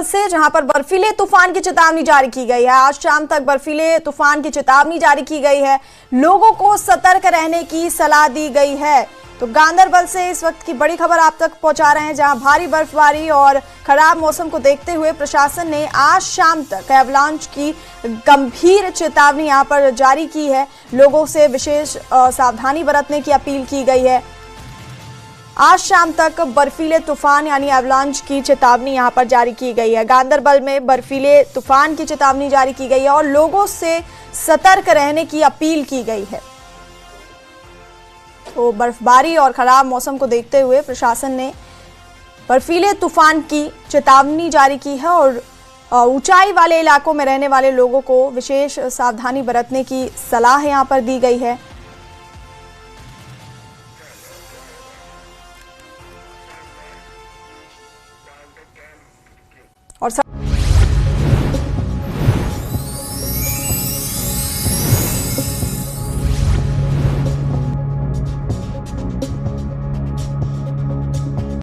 से जहां पर बर्फीले तूफान की चेतावनी जारी की गई है। आज शाम तक बर्फीले तूफान की चेतावनी जारी की गई है। लोगों को सतर्क रहने की सलाह दी गई है। तो गांदरबल से इस वक्त की बड़ी खबर आप तक पहुंचा रहे हैं, जहां भारी बर्फबारी और खराब मौसम को देखते हुए प्रशासन ने आज शाम तक एवलांच की गंभीर चेतावनी यहां पर जारी की है। लोगों से विशेष सावधानी बरतने की अपील की गई है। आज शाम तक बर्फीले तूफान यानी एवलांच की चेतावनी यहां पर जारी की गई है। गांदरबल में बर्फीले तूफान की चेतावनी जारी की गई है और लोगों से सतर्क रहने की अपील की गई है। तो बर्फबारी और खराब मौसम को देखते हुए प्रशासन ने बर्फीले तूफान की चेतावनी जारी की है और ऊंचाई वाले इलाकों में रहने वाले लोगों को विशेष सावधानी बरतने की सलाह यहां पर दी गई है।